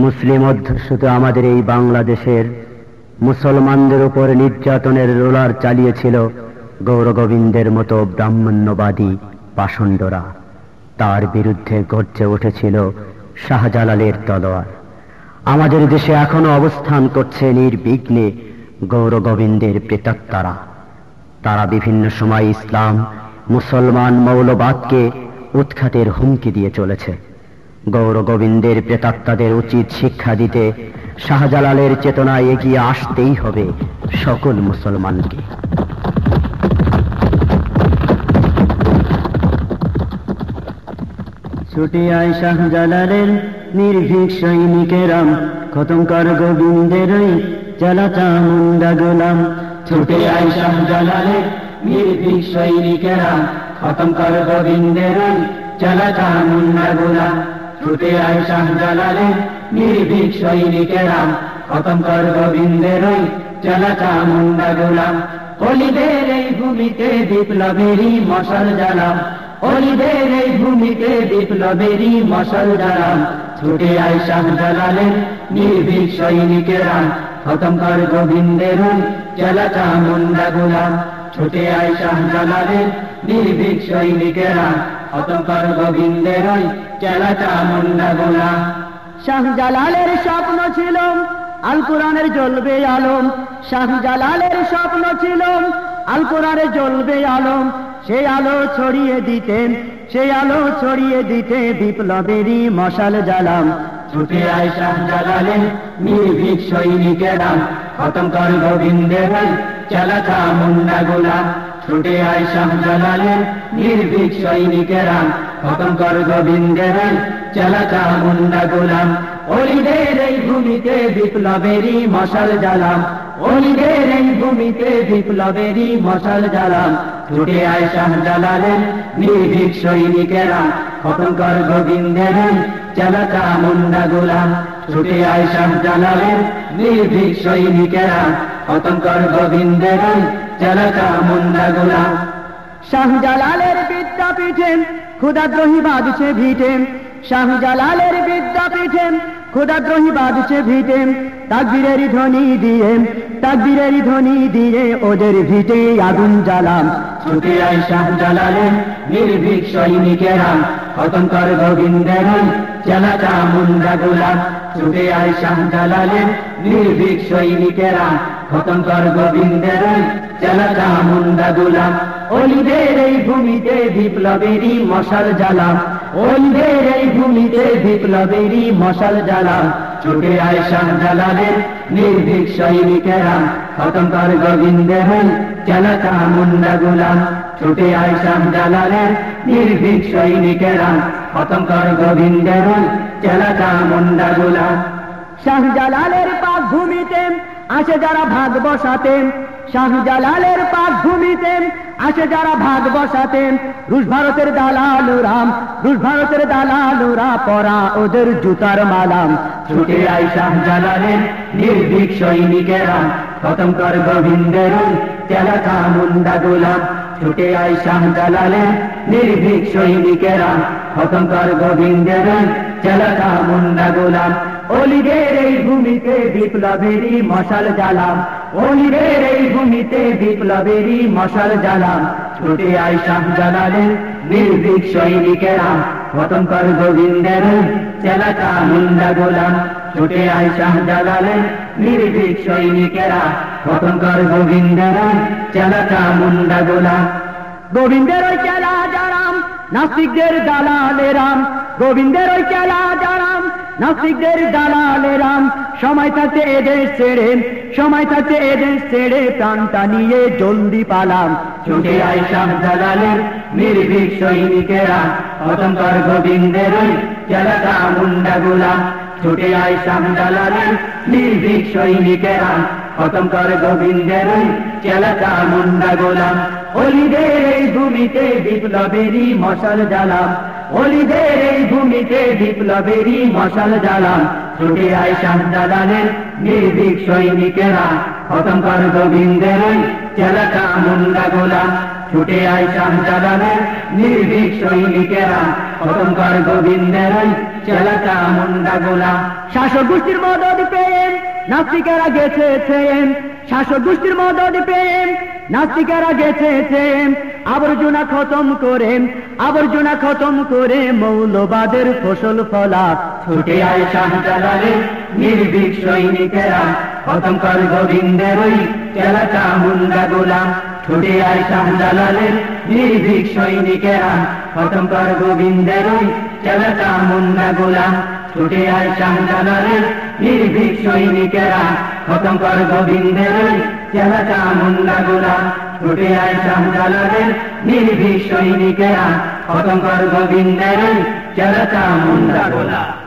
মুসলিম অধ্যুষিত আমাদের এই বাংলাদেশের মুসলমানদের উপর নির্যাতনের রোলার চালিয়েছিল গৌরগোবিন্দের মতো ব্রাহ্মণ্যবাদী পাষণ্ডরা। তার বিরুদ্ধে গর্জে উঠেছিল শাহজালালের তলোয়ার। আমাদের দেশে এখনো অবস্থান করছে নির্বিঘ্নে গৌরগোবিন্দের প্রেতাত্মারা। তারা বিভিন্ন সময় ইসলাম, মুসলমান, মৌলবাদকে উৎখাতের হুমকি দিয়ে চলেছে। গৌরগোবিন্দের প্রেতাত্মাদের উচিত শিক্ষা দিতে শাহজালালের চেতনায় এগিয়ে আসতেই হবে সকল মুসলমানকে। ছুটে আয় শাহজালালের নির্ভীক সৈনিকেরাম, খতম কর গোবিন্দের চালাচা মুন্ডা গোলাম। ছুটে আয় শাহজালালের নির্ভীক সৈনিকেরাম, খতম কর গোবিন্দের চালাচা মুন্ডা গোলাম। ছুটে আয় শাহজালালের নির্ভীক সৈনিকেরাম, খতম কর গোবিন্দের চালাচা মুন্ডা গোলাম। অলিদের এই ভূমিতে বিপ্লবেরই মশাল জ্বালাম, অলিদের এই ভূমিতে বিপ্লবেরই মশাল জ্বালাম। ছুটে আয় শাহজালালের নির্ভীক সৈনিকেরা, খতম কর গোবিন্দের চালাচা মুন্ডা গোলাম। ছুটে আয় শাহজালালের নির্ভীক সৈনিকেরা, খতম কর গোবিন্দের চালাচা মুন্ডা গোলাম। শাহজালালের স্বপ্ন ছিল আল কোরআনের জ্বলবে আলম, শাহজালালের স্বপ্ন ছিল আল কোরআনের জ্বলবে আলম। সেই আলো ছড়িয়ে দিতেন, সেই আলো ছড়িয়ে দিতে বিপ্লবেরই মশাল জ্বালাম। ছুটে আয় শাহজালালের নির্ভীক সৈনিকেরা, খতম কর গোবিন্দের চালাচা মুন্ডা গোলাম। ছুটে আয় শাহজালালের নির্ভীক সৈনিকেরা, খতম কর গোবিন্দের চালাচা মুন্ডা গোলাম। অলিদের এই ভূমিতে বিপ্লবেরই মশাল জ্বালাম, অলিদের এই ভূমিতে বিপ্লবেরই মশাল জ্বালাম। ছুটে আয় শাহজালালের নির্ভীক সৈনিকেরা, খতম কর গোবিন্দের চালাচা মুন্ডা গোলাম। ছুটে আয় শাহজালালের নির্ভীক সৈনিকেরা, খতম কর গোবিন্দের চালাচা মুন্ডা গোলাম। শাহজালালের বিদ্যাপীঠে ক্ষুদাদ্রোহী বাঁধছে ভিটে, শাহজালালের বিদ্যাপীঠে ক্ষুদাদ্রোহী বাঁধছে ভিটে। তাকবীরের ধ্বনি দিয়ে, তাকবীরের ধ্বনি দিয়ে ওদের ভিটে আগুন জ্বালাম। ছুটে আয় শাহজালালের নির্ভীক সৈনিকেরা, খতম কর গোবিন্দের চালাচা মুন্ডা গোলাম। ছুটে আয় শাহজালালের নির্ভীক সৈনিকেরা, খতম কর গোবিন্দের চালাচা মুন্ডা গোলাম। অলিদের এই ভূমিতে বিপ্লবেরই মশাল জ্বালাম, অলিদের এই ভূমিতে বিপ্লবেরই মশাল জ্বালাম। ছুটে আয় শাহজালালের নির্ভীক সৈনিকেরা, খতম কর গোবিন্দের চালাচা মুন্ডা গোলাম। ছুটে আয় শাহজালালের নির্ভীক সৈনিকেরা, খতম কর গোবিন্দের চালাচা মুন্ডা গোলাম। শাহজালালের পাক ভূমিতে আসে যারা ভাগ বসাতেন, শাহজালালের পাক ভূমিতে আসে যারা ভাগ বসাতেন। রুশ ভারতের দালালুরাম, রুশ ভারতের দালালুরা পরা ওদের জুতার মালাম। ছুটে আয় শাহজালালের নির্ভীক সৈনিকেরা, খতম কর গোবিন্দের চালাচা মুন্ডা গোলাম। ছুটে আয় শাহজালালের নির্ভীক সৈনিকেরা, খতম কর গোবিন্দের চালাচা মুন্ডা গোলাম। অলিদের এই ভূমিতে বিপ্লবেরই মশাল জ্বালাম, অলিদের এই ভূমিতে বিপ্লবেরই মশাল জ্বালাম। ছুটে আয় শাহজালালের নির্ভীক সৈনিকেরা, খতম কর গোবিন্দের চালাচা মুন্ডা গোলাম। ছুটে আয় শাহজালালের নির্ভীক সৈনিকেরা, খতম কর গোবিন্দের চালাচা মুন্ডা গোলাম। গোবিন্দের ওই চালা জারাম নাস্তিকদের দালালেরাম, গোবিন্দের ওই চালা জারাম নাস্তিকদের দালালেরাম। সময় থাকতে এদেশ ছেড়ে, সময় থাকতে এদেশ ছেড়ে প্রাণটা নিয়ে জলদি পালাম। ছুটে আয় শাহজালালের নির্ভীক সৈনিকেরা, খতম কর গোবিন্দের চালাচা মুন্ডা গোলাম। ছুটে আয় শাহজালালের নির্ভীক সৈনিকেরা, খতম কর গোবিন্দের চালাচা মুন্ডা গোলাম। অলিদের এই ভূমিতে বিপ্লবেরই মশাল জ্বালাম, অলিদের এই ভূমিতে বিপ্লবেরই মশাল জ্বালাম। ছুটে আয় শাহজালালের নির্ভীক সৈনিকেরা, খতম কর গোবিন্দের চালাচা মুন্ডা গোলাম। ছুটে আয় শাহজালালের নির্ভীক সৈনিকেরা, খতম কর গোবিন্দের ওই চেলা চামুন্ডা গোলাম। শাসক গোষ্ঠীর মদদ পেয়ে নাস্তিকেরা গেছে চেন, শাসক গোষ্ঠীর মদদ পেয়ে নাস্তিকেরা গেছে চেন, আবর্জনা খতম করে মৌলবাদের ফসল ফলা। ছুটে আয় শাহজালালের নির্ভীক সৈনিকেরা, খতম কর গোবিন্দের ওই চেলা চামুন্ডা গোলাম। ছুটে আয় শাহজালালের নির্ভীক সৈনিকেরা, খতম কর গোবিন্দের ওই চেলা চামুন্ডা গোলাম। ছুটে আয় শাহজালালের নির্ভীক সৈনিকেরা, খতম কর গোবিন্দের ওই চেলা চামুন্ডা গোলাম। ছুটে আয় শাহজালালের নির্ভীক সৈনিকেরা, খতম কর গোবিন্দের ওই চেলা চামুন্ডা গোলাম।